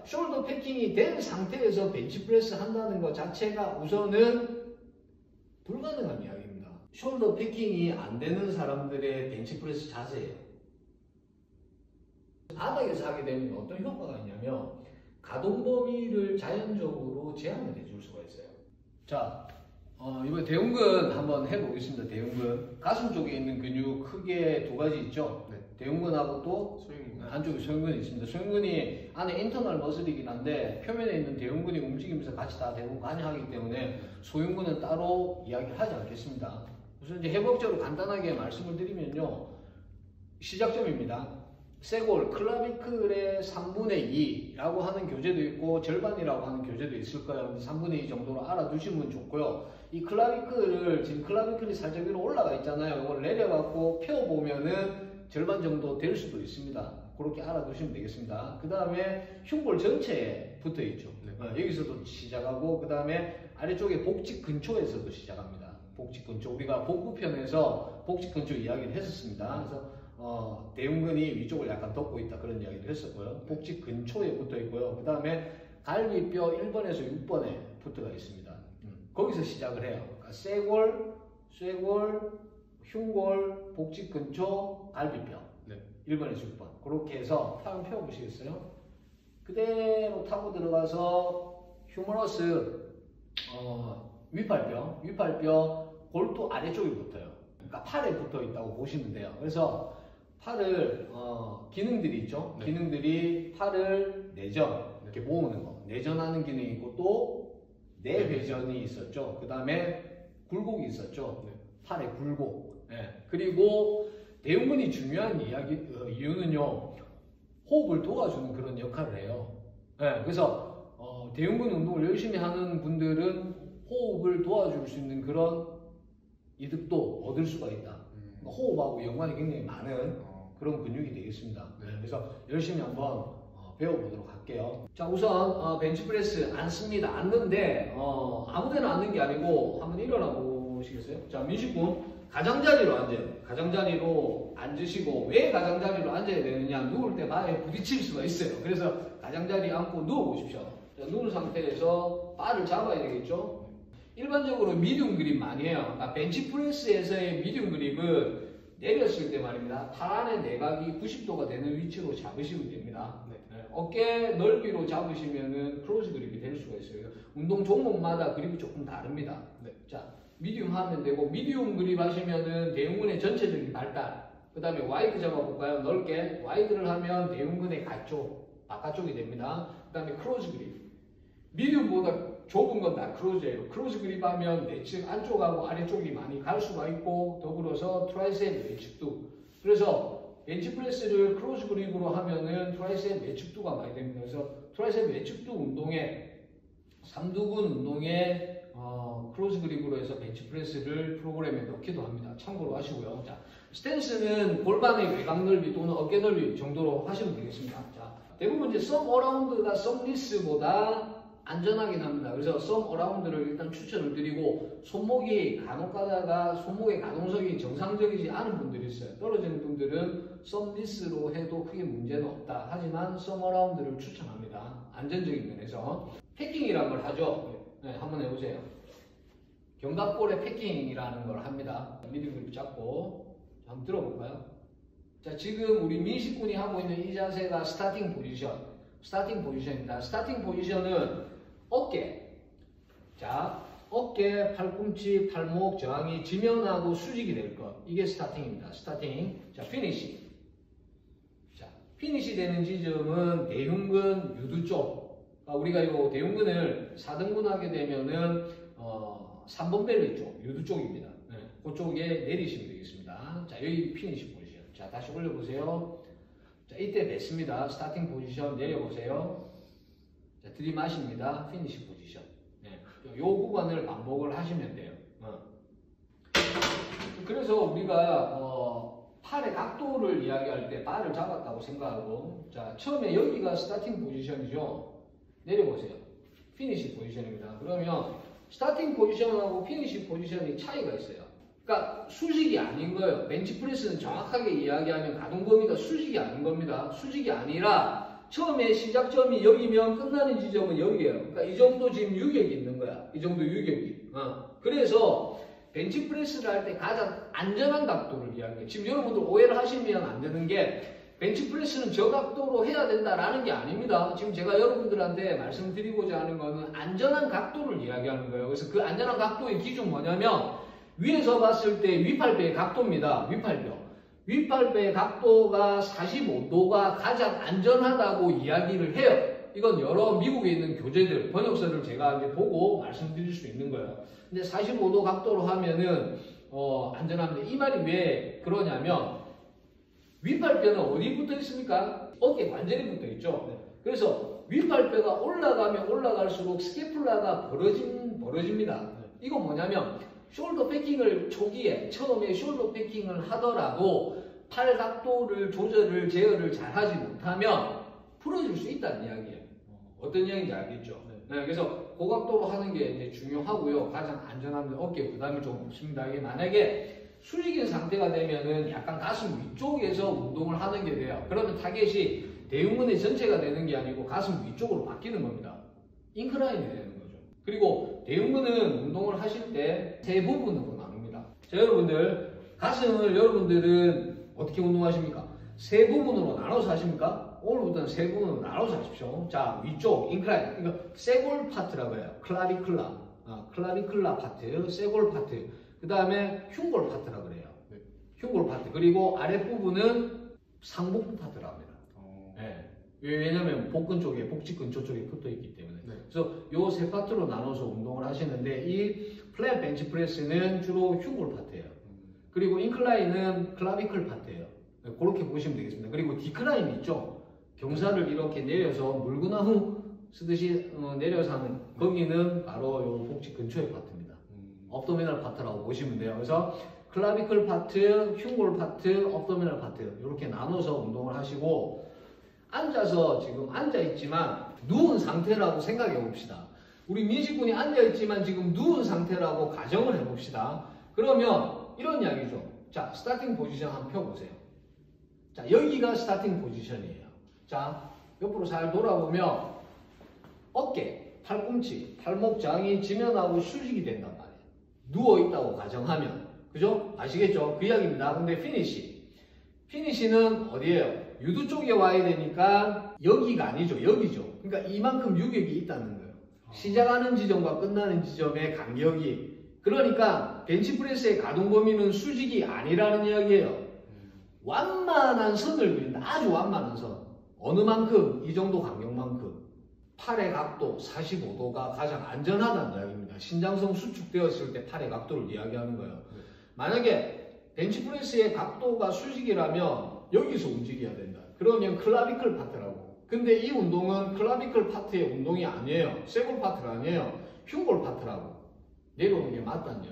숄더 패킹이 된 상태에서 벤치프레스 한다는 것 자체가 우선은 불가능한 이야기입니다. 숄더 패킹이 안 되는 사람들의 벤치프레스 자세예요. 바닥에서 하게 되면 어떤 효과가 있냐면 가동 범위를 자연적으로 제한을 해줄 수가 있어요. 자, 이번에 대흉근 한번 해보겠습니다. 대흉근. 가슴 쪽에 있는 근육 크게 두 가지 있죠. 네. 대흉근하고 또 소흉근. 한쪽에 소흉근이 있습니다. 소흉근이 안에 인터널 머슬이긴 한데 표면에 있는 대흉근이 움직이면서 같이 다 대부분 관여하기 때문에 소흉근은 따로 이야기를 하지 않겠습니다. 우선 이제 해법적으로 간단하게 말씀을 드리면요. 시작점입니다. 쇄골, 클라비클의 3분의 2라고 하는 교재도 있고 절반이라고 하는 교재도 있을 거예요. 3분의 2 정도로 알아두시면 좋고요. 이 클라비클을 지금 클라비클이 살짝 위로 올라가 있잖아요. 이걸 내려갖고 펴보면은 절반 정도 될 수도 있습니다. 그렇게 알아두시면 되겠습니다. 그 다음에 흉골 전체에 붙어 있죠. 여기서도 시작하고 그 다음에 아래쪽에 복직 근초에서도 시작합니다. 복직 근초. 우리가 복부편에서 복직 근초 이야기를 했었습니다. 그래서 대흉근이 위쪽을 약간 덮고 있다 그런 이야기를 했었고요. 복직 근초에 붙어 있고요. 그 다음에 갈비뼈 1번에서 6번에 붙어가 있습니다. 거기서 시작을 해요. 그러니까 쇄골, 흉골, 복직 근초, 갈비뼈. 네. 1번에서 6번. 그렇게 해서 팔 한번 펴보시겠어요? 그대로 타고 들어가서 휴머러스 위팔뼈 골두 아래쪽에 붙어요. 그러니까 팔에 붙어 있다고 보시면 돼요. 그래서 팔을 기능들이 있죠. 네. 기능들이 팔을 내전 이렇게 모으는 거, 내전하는 기능이 있고 또 내회전이 있었죠. 그 다음에 굴곡이 있었죠. 네. 팔의 굴곡. 네. 그리고 대흉근이 중요한 이유는요. 호흡을 도와주는 그런 역할을 해요. 네. 그래서 대흉근 운동을 열심히 하는 분들은 호흡을 도와줄 수 있는 그런 이득도 얻을 수가 있다. 호흡하고 연관이 굉장히 많은 그런 근육이 되겠습니다. 네. 그래서 열심히 한번 배워보도록 할게요. 자, 우선 벤치프레스 앉습니다. 앉는데 아무데나 앉는 게 아니고 한번 일어나 보시겠어요? 자, 민식군 가장자리로 앉아요. 가장자리로 앉으시고 왜 가장자리로 앉아야 되느냐? 누울 때 발에 부딪힐 수가 있어요. 그래서 가장자리에 앉고 누워보십시오. 자, 누운 상태에서 발을 잡아야 되겠죠? 일반적으로 미디움 그립 많이 해요. 그러니까 벤치프레스에서의 미디움 그립은 내렸을 때 말입니다. 팔 안의 내각이 90도가 되는 위치로 잡으시면 됩니다. 네. 어깨 넓이로 잡으시면은 크로스 그립이 될 수가 있어요. 운동 종목마다 그립이 조금 다릅니다. 네. 자, 미디움 하면 되고, 미디움 그립 하시면은 대흉근의 전체적인 발달. 그 다음에 와이드 잡아볼까요? 넓게. 와이드를 하면 대흉근의 바깥쪽이 됩니다. 그 다음에 크로스 그립. 미디움보다 좁은 건 다 크로즈예요. 크로즈 그립 하면 내측 안쪽하고 아래쪽이 많이 갈 수가 있고 더불어서 트라이셉 외측두. 그래서 벤치프레스를 크로즈 그립으로 하면은 트라이셉 외측두가 많이 됩니다. 그래서 트라이셉 외측두 운동에 삼두근 운동에 크로즈 그립으로 해서 벤치프레스를 프로그램에 넣기도 합니다. 참고로 하시고요. 자, 스탠스는 골반의 외곽 넓이 또는 어깨 넓이 정도로 하시면 되겠습니다. 자, 대부분 이제 썸 어라운드가 썸 리스보다 안전하긴 합니다. 그래서 썸 어라운드를 일단 추천을 드리고, 손목이 간혹 가다가 손목의 가동성이 정상적이지 않은 분들이 있어요. 떨어지는 분들은 썸 리스로 해도 크게 문제는 없다. 하지만 썸 어라운드를 추천합니다. 안전적인 면에서. 패킹이라는 걸 하죠. 네, 한번 해보세요. 견갑골의 패킹이라는 걸 합니다. 미드 그립 잡고 한번 들어볼까요? 자, 지금 우리 민식군이 하고 있는 이 자세가 스타팅 포지션입니다. 스타팅 포지션은 어깨. 자, 어깨, 팔꿈치, 팔목, 저항이 지면하고 수직이 될 것. 이게 스타팅입니다. 스타팅. 자, 피니시. 자, 피니시 되는 지점은 대흉근 유두 쪽. 우리가 이 대흉근을 4등분 하게 되면은 3번 벨리 쪽, 유두 쪽입니다. 네, 그쪽에 내리시면 되겠습니다. 자, 여기 피니시 포지션. 자, 다시 올려보세요. 자, 이때 됐습니다. 스타팅 포지션 내려보세요. 자, 들이마십니다. 피니시 포지션. 네, 요 구간을 반복을 하시면 돼요. 그래서 우리가 팔의 각도를 이야기할 때 발을 잡았다고 생각하고, 자, 처음에 여기가 스타팅 포지션이죠. 내려보세요. 피니시 포지션입니다. 그러면 스타팅 포지션하고 피니시 포지션이 차이가 있어요. 그러니까 수직이 아닌 거예요. 벤치프레스는 정확하게 이야기하면 가동 범위가 수직이 아닌 겁니다. 수직이 아니라 처음에 시작점이 여기면 끝나는 지점은 여기예요. 그러니까 이 정도 지금 유격이 있는 거야. 이 정도 유격이. 그래서 벤치프레스를 할 때 가장 안전한 각도를 이야기해요. 지금 여러분들 오해를 하시면 안 되는 게 벤치프레스는 저 각도로 해야 된다라는 게 아닙니다. 지금 제가 여러분들한테 말씀드리고자 하는 거는 안전한 각도를 이야기하는 거예요. 그래서 그 안전한 각도의 기준 뭐냐면 위에서 봤을 때 윗팔배의 각도입니다. 윗팔배. 윗팔배의 각도가 45도가 가장 안전하다고 이야기를 해요. 이건 여러 미국에 있는 교재들, 번역서를 제가 이제 보고 말씀드릴 수 있는 거예요. 근데 45도 각도로 하면은 안전합니다. 이 말이 왜 그러냐면 윗팔뼈는 어디 붙어 있습니까? 어깨 관절이 붙어 있죠. 그래서 윗팔뼈가 올라가면 올라갈수록 스캐플라가 벌어집니다. 이건 뭐냐면 숄더 패킹을 초기에 처음에 숄더 패킹을 하더라도 팔 각도를 조절을 제어를 잘 하지 못하면 풀어질 수 있다는 이야기예요. 어떤 이야기인지 알겠죠? 네, 그래서 고각도로 하는 게 이제 중요하고요. 가장 안전한 어깨 부담이 좀 없습니다. 이게 만약에 수직인 상태가 되면은 약간 가슴 위쪽에서 운동을 하는 게 돼요. 그러면 타겟이 대흉근의 전체가 되는 게 아니고 가슴 위쪽으로 바뀌는 겁니다. 인클라인이 되는 거죠. 그리고 대흉근은 운동을 하실 때 세 부분으로 나눕니다. 자, 여러분들 가슴을 여러분들은 어떻게 운동하십니까? 세 부분으로 나눠서 하십니까? 오늘부터는 세 부분으로 나눠서 하십시오. 자, 위쪽 인클라인, 이거 쇄골 파트라고 해요. 클라비클라 파트, 쇄골 파트. 그 다음에 흉골 파트라고 그래요. 흉골 파트. 그리고 아랫부분은 상복부 파트라고 합니다. 네. 왜냐면 복근 쪽에, 복직근 저쪽에 붙어 있기 때문에. 그래서 요 세 파트로 나눠서 운동을 하시는데 이 플랫 벤치 프레스는 주로 흉골 파트예요. 그리고 인클라인은 클라비클 파트예요. 그렇게 보시면 되겠습니다. 그리고 디클라인 있죠? 경사를 이렇게 내려서 물구나무 쓰듯이 내려서 하는 거기는 바로 요 복직 근처의 파트입니다. 업도미널 파트라고 보시면 돼요. 그래서 클라비클 파트, 흉골 파트, 업도미널 파트 이렇게 나눠서 운동을 하시고 앉아서 지금 앉아있지만 누운 상태라고 생각해 봅시다. 우리 민식군이 앉아있지만 지금 누운 상태라고 가정을 해봅시다. 그러면 이런 이야기죠. 자, 스타팅 포지션 한번 펴보세요. 자, 여기가 스타팅 포지션이에요. 자, 옆으로 잘 돌아보면 어깨, 팔꿈치, 팔목장이 지면하고 수직이 된단 말이에요. 누워있다고 가정하면. 그죠? 아시겠죠? 그 이야기입니다. 근데 피니시는 어디예요? 유두 쪽에 와야 되니까 여기가 아니죠. 여기죠. 그러니까 이만큼 유격이 있다는 거예요. 시작하는 지점과 끝나는 지점의 간격이. 그러니까 벤치프레스의 가동 범위는 수직이 아니라는 이야기예요. 완만한 선을 그린다. 아주 완만한 선. 어느 만큼? 이 정도 간격만큼. 팔의 각도 45도가 가장 안전하다는 이야기입니다. 신장성 수축되었을 때 팔의 각도를 이야기하는 거예요. 만약에 벤치프레스의 각도가 수직이라면 여기서 움직여야 된다. 그러면 클라비클 파트라고. 근데 이 운동은 클라비클 파트의 운동이 아니에요. 쇄골 파트가 아니에요. 흉골 파트라고. 내려오는 게 맞다는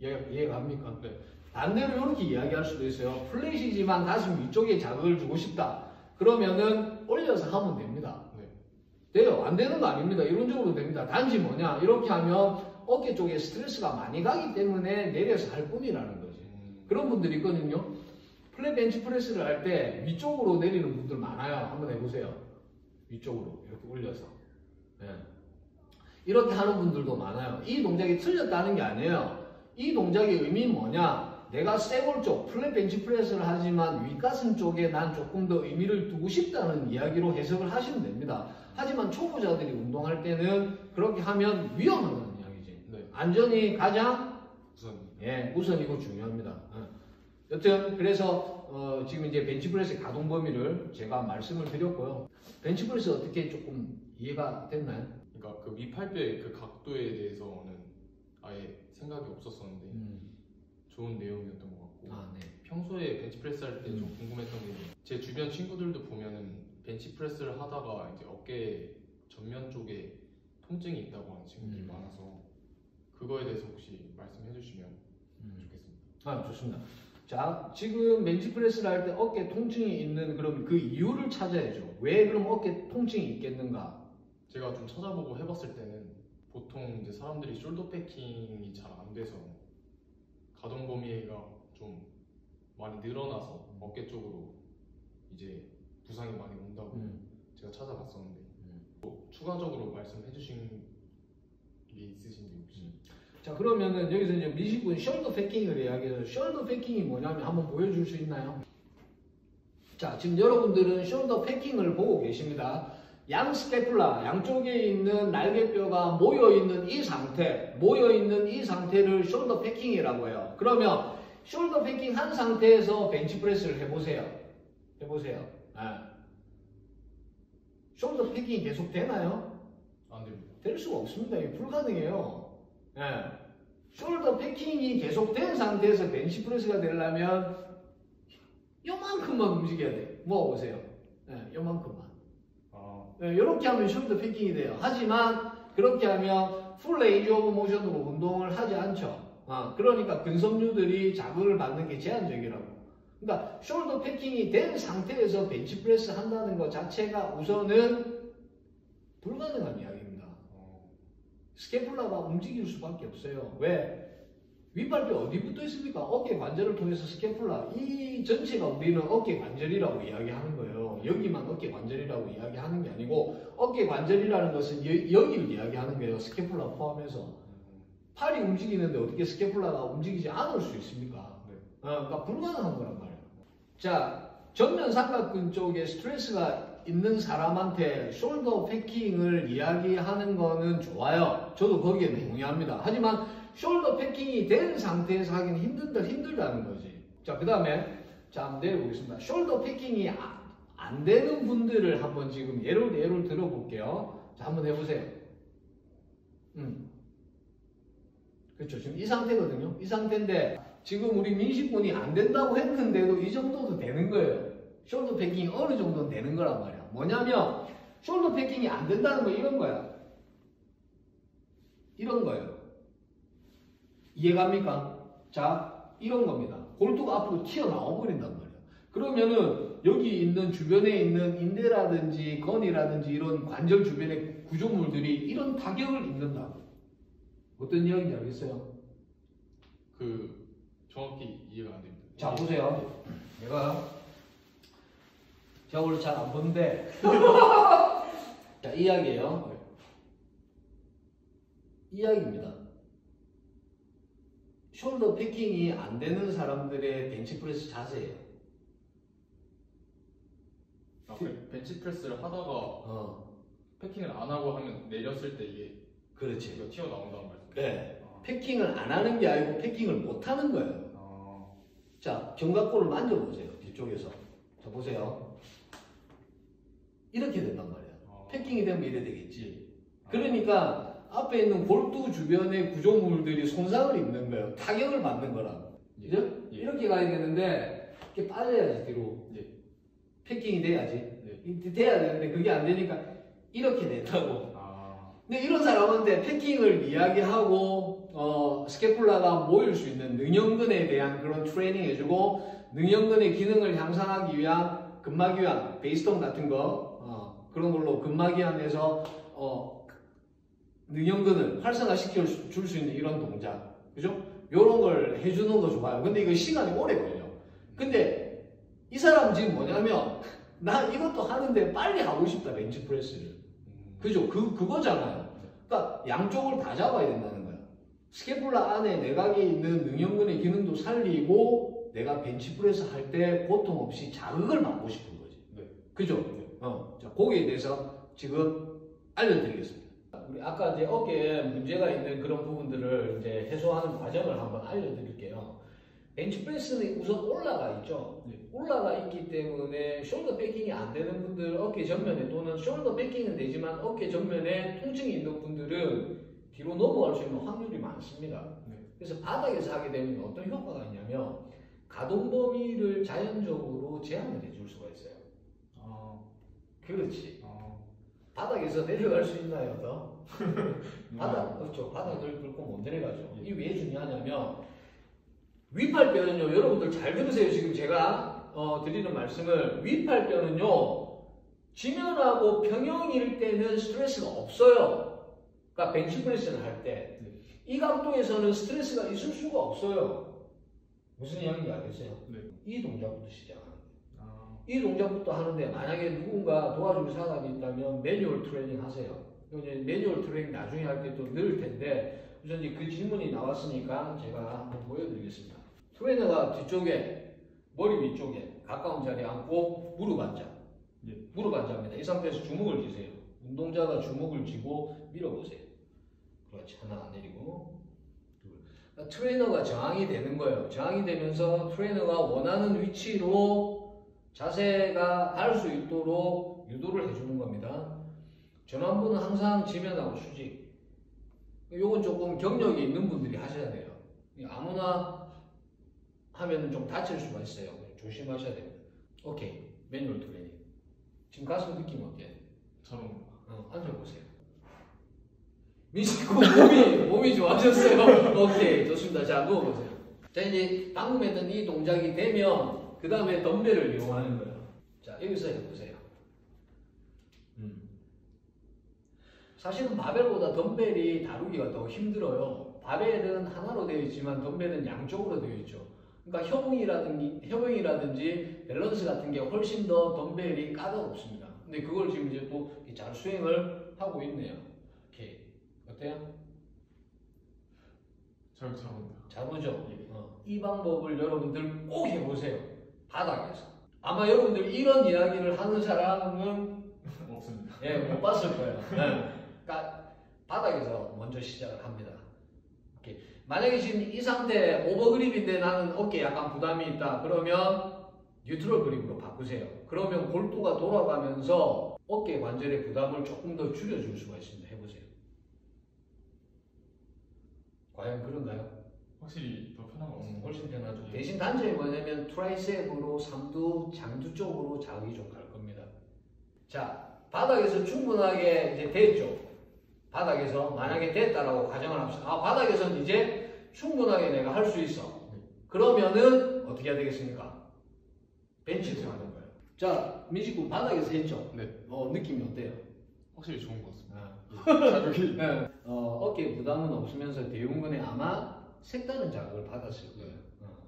이야기예요. 이해가 갑니까? 반대로 이렇게 이야기할 수도 있어요. 플랫이지만 가슴 위쪽에 자극을 주고 싶다. 그러면은 올려서 하면 됩니다. 돼요. 안 되는 거 아닙니다. 이론적으로 됩니다. 단지 뭐냐? 이렇게 하면 어깨 쪽에 스트레스가 많이 가기 때문에 내려서 할 뿐이라는 거지. 그런 분들이 있거든요. 플랫 벤치 프레스를 할 때 위쪽으로 내리는 분들 많아요. 한번 해보세요. 위쪽으로 이렇게 올려서. 네. 이렇게 하는 분들도 많아요. 이 동작이 틀렸다는 게 아니에요. 이 동작의 의미는 뭐냐? 내가 쇄골 쪽 플랫 벤치 프레스를 하지만 윗가슴 쪽에 난 조금 더 의미를 두고 싶다는 이야기로 해석을 하시면 됩니다. 하지만 초보자들이 운동할 때는 그렇게 하면 위험하다는 이야기지. 안전이 가장 우선이고 중요합니다. 여튼 그래서 지금 이제 벤치프레스 가동 범위를 제가 말씀을 드렸고요. 벤치프레스 어떻게 조금 이해가 됐나요? 그러니까 그 윗팔뼈의 그 각도에 대해서는 아예 생각이 없었었는데 좋은 내용이었던 것 같고 평소에 벤치프레스 할 때 좀 궁금했던 게 제 주변 친구들도 보면은 벤치프레스를 하다가 이제 어깨 전면 쪽에 통증이 있다고 하는 친구들이 많아서 그거에 대해서 혹시 말씀해 주시면 좋겠습니다. 좋습니다. 자, 지금 벤치프레스를 할 때 어깨 통증이 있는 그럼 그 이유를 찾아야죠. 왜 그럼 어깨 통증이 있겠는가? 제가 좀 찾아보고 해봤을 때는 보통 이제 사람들이 숄더 패킹이 잘 안 돼서 가동 범위가 좀 많이 늘어나서 어깨 쪽으로 이제 부상이 많이 온다고 제가 찾아봤었는데 또 추가적으로 말씀해 주신 게 있으신지 혹시? 자, 그러면은 여기서 이제 미식군 숄더 패킹을 이야기해서 숄더 패킹이 뭐냐면 한번 보여줄 수 있나요? 자, 지금 여러분들은 숄더 패킹을 보고 계십니다. 양 스캐플라, 양쪽에 있는 날개뼈가 모여있는 이 상태를 숄더 패킹이라고 해요. 그러면 숄더 패킹 한 상태에서 벤치프레스를 해보세요. 숄더 패킹이 계속 되나요? 안 됩니다. 될 수가 없습니다. 이게 불가능해요. 숄더 패킹이 계속 된 상태에서 벤치프레스가 되려면 요만큼만 움직여야 돼. 모아보세요. 요만큼만. 이렇게 하면 숄더 패킹이 돼요. 하지만 그렇게 하면 풀 레인지 오브 모션으로 운동을 하지 않죠. 그러니까 근섬유들이 자극을 받는 게 제한적이라고. 그러니까 숄더 패킹이 된 상태에서 벤치프레스 한다는 것 자체가 우선은 불가능한 이야기입니다. 스캐플라가 움직일 수밖에 없어요. 왜? 윗발뼈 어디 붙어 있습니까? 어깨 관절을 통해서 스캐플라, 이 전체가 우리는 어깨 관절이라고 이야기하는 거예요. 여기만 어깨 관절이라고 이야기하는 게 아니고 어깨 관절이라는 것은 여기를 이야기하는 거예요. 스캐플라 포함해서. 팔이 움직이는데 어떻게 스캐플라가 움직이지 않을 수 있습니까? 그러니까 불가능한 거란 말이에요. 자, 전면 삼각근 쪽에 스트레스가 있는 사람한테 숄더 패킹을 이야기하는 거는 좋아요. 저도 거기에 동의합니다. 하지만 숄더 패킹이 된 상태에서 하기는 힘들다는 거지. 자, 그 다음에 한번 내려보겠습니다. 숄더 패킹이 안 되는 분들을 한번 지금 예를 들어볼게요. 자, 한번 해보세요. 그렇죠. 지금 이 상태거든요. 이 상태인데 지금 우리 민식군이 안 된다고 했는데도 이 정도도 되는 거예요. 숄더 패킹이 어느 정도는 되는 거란 말이야. 뭐냐면 숄더 패킹이 안 된다는 건 이런 거야. 이런 거예요. 이해갑니까? 자, 이런 겁니다. 골두가 앞으로 튀어나와 버린단 말이야. 그러면은 여기 있는 주변에 있는 인대라든지 건이라든지 이런 관절 주변의 구조물들이 이런 타격을 입는다. 어떤 이야기인지 알겠어요? 정확히 이해가 안 됩니다. 자, 보세요. 제가 원래 잘 안 보는데 자, 이 이야기예요. 이 이야기입니다. 숄더 패킹이 안 되는 사람들의 벤치프레스 자세예요. 벤치프레스를 하다가 패킹을 안 하고 하면 내렸을 때 이게 그렇지. 튀어나온다는 말씀. 네. 패킹을 안 하는 게 아니고 패킹을 못 하는 거예요. 자, 견갑골을 만져보세요. 뒤쪽에서. 자, 보세요. 이렇게 된단 말이야. 패킹이 되면 이래 되겠지. 그러니까 앞에 있는 골두 주변의 구조물들이 손상을 입는 거예요. 타격을 받는 거라. 그죠? 이렇게 가야 되는데 이렇게 빠져야지 뒤로. 패킹이 돼야지. 돼야 되는데 그게 안 되니까 이렇게 된다고. 근데 이런 사람한테 패킹을 이야기하고 스캐플라가 모일 수 있는 능형근에 대한 그런 트레이닝 해주고 능형근의 기능을 향상하기 위한 근막이완, 베이스톤 같은 거 그런 걸로 근막이완해서 능형근을 활성화시켜 줄 수 있는 이런 동작, 그죠? 요런 걸 해주는 거 좋아요. 근데 이거 시간이 오래 걸려. 근데 이 사람 지금 뭐냐면 나 이것도 하는데 빨리 하고 싶다, 벤치프레스를. 그죠? 그거잖아요. 그러니까 양쪽을 다 잡아야 된다는 거야. 스캐플라 안에 내각에 있는 능형근의 기능도 살리고 내가 벤치프레스 할 때 고통 없이 자극을 받고 싶은 거지. 그죠? 자, 거기에 대해서 지금 알려드리겠습니다. 우리 아까 이제 어깨에 문제가 있는 그런 부분들을 이제 해소하는 과정을 한번 알려드릴게요. 벤치프레스는 우선 올라가 있죠. 올라가 있기 때문에 숄더 패킹이 안 되는 분들, 어깨 전면에 또는 숄더 패킹은 되지만 어깨 전면에 통증이 있는 분들은 뒤로 넘어갈 수 있는 확률이 많습니다. 그래서 바닥에서 하게 되면 어떤 효과가 있냐면 가동 범위를 자연적으로 제한을 해줄 수가 있어요. 그렇지. 바닥에서 내려갈 수 있나요, 더? 그렇죠. 바닥을 긁고 못 내려가죠. 이게 왜 중요하냐면 윗팔뼈는요, 여러분들 잘 들으세요. 지금 제가 드리는 말씀을, 윗팔뼈는요 지면하고 평형일 때는 스트레스가 없어요. 그러니까 벤치프레스를 할 때 이 각도에서는 스트레스가 있을 수가 없어요. 무슨 이야기인지 알겠어요? 이 동작부터 시작하는 거예요. 이 동작부터 하는데 만약에 누군가 도와줄 사람이 있다면 매뉴얼 트레이닝 하세요. 이제 매뉴얼 트레이닝 나중에 할 때 또 넣을 텐데 우선 이제 그 질문이 나왔으니까 제가 한번 보여드리겠습니다. 트레이너가 뒤쪽에 머리 위쪽에 가까운 자리에 앉고 무릎 앉아. 무릎 앉아입니다. 이 상태에서 주먹을 쥐세요. 운동자가 주먹을 쥐고 밀어보세요. 그렇지. 하나 내리고 둘. 그러니까 트레이너가 저항이 되는 거예요. 저항이 되면서 트레이너가 원하는 위치로 자세가 갈 수 있도록 유도를 해주는 겁니다. 전완부는 항상 지면하고 수직. 요건 조금 경력이 있는 분들이 하셔야 돼요. 아무나 하면 좀 다칠 수가 있어요. 조심하셔야 됩니다. 오케이. 매뉴얼 트레이닝. 지금 가슴 느낌 어때? 저는 앉아보세요. 미식구 몸이 좋아졌어요. 오케이. 좋습니다. 자, 누워보세요. 자, 이제 방금 했던 이 동작이 되면 그 다음에 덤벨을 이용하는 거예요. 자, 여기서 해보세요. 사실은 바벨보다 덤벨이 다루기가 더 힘들어요. 바벨은 하나로 되어 있지만 덤벨은 양쪽으로 되어 있죠. 그러니까 협응이라든지 밸런스 같은 게 훨씬 더 덤벨이 까다롭습니다. 근데 그걸 지금 이제 또 잘 수행을 하고 있네요. 오케이. 어때요? 잘합니다. 잘보죠? 이 방법을 여러분들 꼭 해보세요. 바닥에서. 아마 여러분들 이런 이야기를 하는 사람은 없습니다. 예, 못 봤을 거예요. 그러니까 바닥에서 먼저 시작을 합니다. 오케이. 만약에 지금 이 상태 오버그립인데 나는 어깨에 약간 부담이 있다. 그러면 뉴트럴 그립으로 바꾸세요. 그러면 골도가 돌아가면서 어깨 관절의 부담을 조금 더 줄여줄 수가 있습니다. 해보세요. 과연 그런가요? 확실히 더 편한 것 같습니다. 훨씬 편하죠. 대신 단점이 뭐냐면 트라이셉으로 삼두, 장두 쪽으로 자극이 좀 갈 겁니다. 자, 바닥에서 충분하게 이제 됐죠. 바닥에서 만약에 됐다라고 가정을 합시다. 아, 바닥에서는 이제 충분하게 내가 할 수 있어. 그러면은 어떻게 해야 되겠습니까? 벤치를 하는 거예요. 자, 미식구 바닥에서 했죠? 네. 느낌이 어때요? 확실히 좋은 것 같습니다. 자극이. 네. 어깨에 부담은 없으면서 대흉근에 아마 색다른 자극을 받았을 거예요.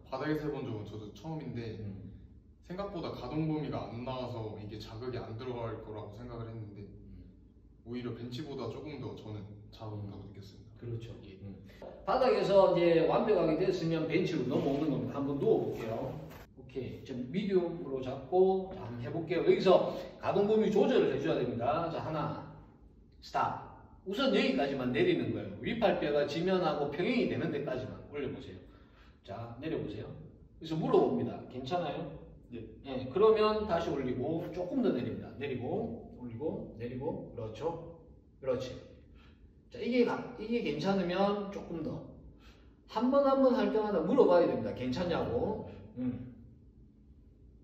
바닥에서 해본 적은 저도 처음인데 생각보다 가동 범위가 안 나와서 이게 자극이 안 들어갈 거라고 생각을 했는데 오히려 벤치보다 조금 더 저는 자극이라고 느꼈습니다. 그렇죠. 예. 바닥에서 이제 완벽하게 됐으면 벤치로 넘어오는 겁니다. 한번 누워볼게요. 오케이. 좀 미디움으로 잡고 자, 한번 해볼게요. 여기서 가동 범위 조절을 해줘야 됩니다. 자, 하나, 스탑. 우선 여기까지만 내리는 거예요. 윗팔뼈가 지면하고 평행이 되는 데까지만 올려보세요. 자, 내려보세요. 그래서 물어봅니다. 괜찮아요? 네. 그러면 다시 올리고 조금 더 내립니다. 내리고 올리고 내리고 그렇죠. 그렇지. 자, 이게 괜찮으면 조금 더 한 번 한 번 할 때마다 물어봐야 됩니다. 괜찮냐고.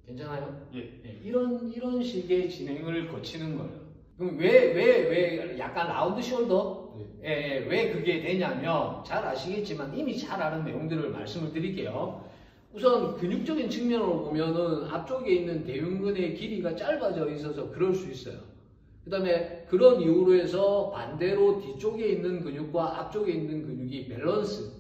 괜찮아요? 예. 이런 식의 진행을 거치는 거예요. 그럼 왜 약간 라운드 숄더? 왜 그게 되냐면 잘 아시겠지만 이미 잘 아는 내용들을 말씀을 드릴게요. 우선 근육적인 측면으로 보면은 앞쪽에 있는 대흉근의 길이가 짧아져 있어서 그럴 수 있어요. 그 다음에 그런 이유로 해서 반대로 뒤쪽에 있는 근육과 앞쪽에 있는 근육이 밸런스,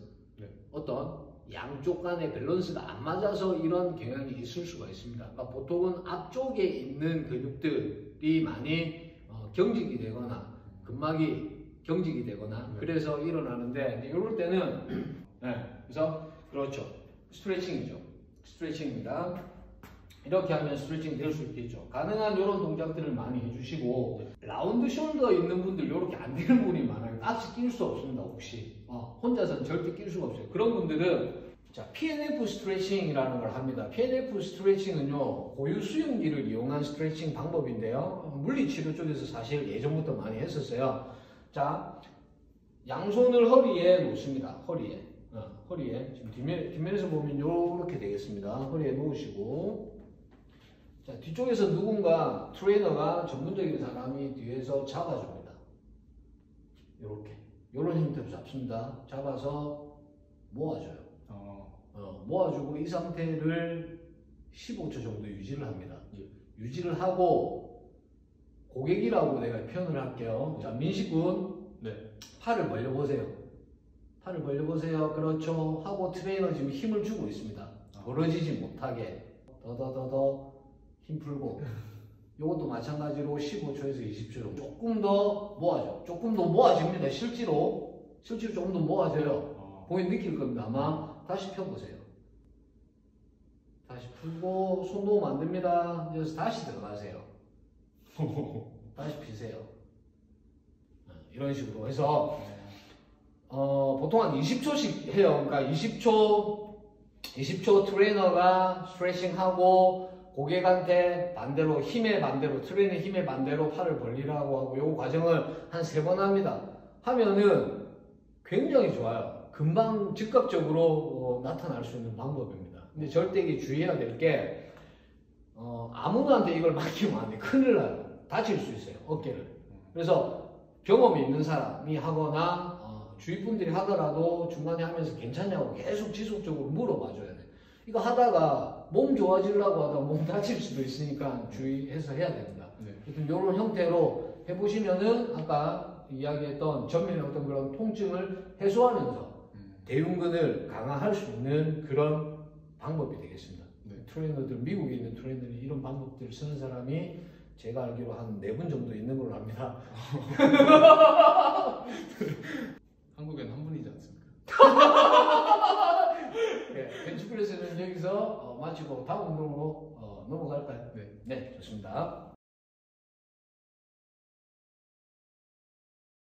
어떤 양쪽 간의 밸런스가 안 맞아서 이런 경향이 있을 수가 있습니다. 그러니까 보통은 앞쪽에 있는 근육들이 많이 경직이 되거나 근막이 경직이 되거나 그래서 일어나는데 이럴 때는 그래서 그렇죠. 스트레칭이죠. 스트레칭입니다. 이렇게 하면 스트레칭 될 수 있겠죠. 가능한 이런 동작들을 많이 해주시고 라운드 숄더 있는 분들 이렇게 안 되는 분이 많아요. 같이 낄 수 없습니다. 혹시 혼자서는 절대 낄 수가 없어요. 그런 분들은 자, PNF 스트레칭이라는 걸 합니다. PNF 스트레칭은요, 고유 수용기를 이용한 스트레칭 방법인데요. 물리치료 쪽에서 사실 예전부터 많이 했었어요. 자, 양손을 허리에 놓습니다. 허리에. 지금 뒷면에서 보면 이렇게 되겠습니다. 허리에 놓으시고, 자, 뒤쪽에서 누군가, 트레이너가 전문적인 사람이 뒤에서 잡아줍니다. 요런 형태로 잡습니다. 잡아서 모아줘요. 모아주고 이 상태를 15초 정도 유지를 합니다. 유지를 하고 고객이라고 내가 표현을 할게요. 자, 민식군, 팔을 벌려보세요. 팔을 벌려보세요. 그렇죠. 하고 트레이너 지금 힘을 주고 있습니다. 벌어지지 못하게 더더더더 힘 풀고 이것도 마찬가지로 15초에서 20초 정도 조금 더 모아줘. 조금 더 모아집니다. 실제로 조금 더 모아져요. 보이 느낄 겁니다. 아마 다시 펴보세요. 다시 풀고 손 놓으면 안 됩니다. 그래서 다시 들어가세요. 다시 피세요. 이런 식으로 해서 보통 한 20초씩 해요. 그러니까 20초 트레이너가 스트레칭하고 고객한테 반대로 힘의 반대로 트레이너 힘의 반대로 팔을 벌리라고 하고 이 과정을 한 3번 합니다. 하면은 굉장히 좋아요. 금방 즉각적으로 나타날 수 있는 방법입니다. 근데 절대 이게 주의해야 될 게 아무나한테 이걸 맡기면 안 돼. 큰일 나요. 다칠 수 있어요. 어깨를. 그래서 경험이 있는 사람이 하거나 주위 분들이 하더라도 중간에 하면서 괜찮냐고 계속 지속적으로 물어봐줘야 돼. 이거 하다가 몸 좋아지려고 하다가 몸 다칠 수도 있으니까 주의해서 해야 됩니다. 하여튼 이런 형태로 해보시면은 아까 이야기했던 전면의 어떤 그런 통증을 해소하면서 대흉근을 강화할 수 있는 그런 방법이 되겠습니다. 트레이너들, 미국에 있는 트레이너들이 이런 방법들을 쓰는 사람이 제가 알기로 한 4분 정도 있는 걸로 압니다. 한국엔 한 분이지 않습니까? 네, 벤치프레스는 여기서 마치고 다음 운동으로 넘어갈까요? 네, 좋습니다.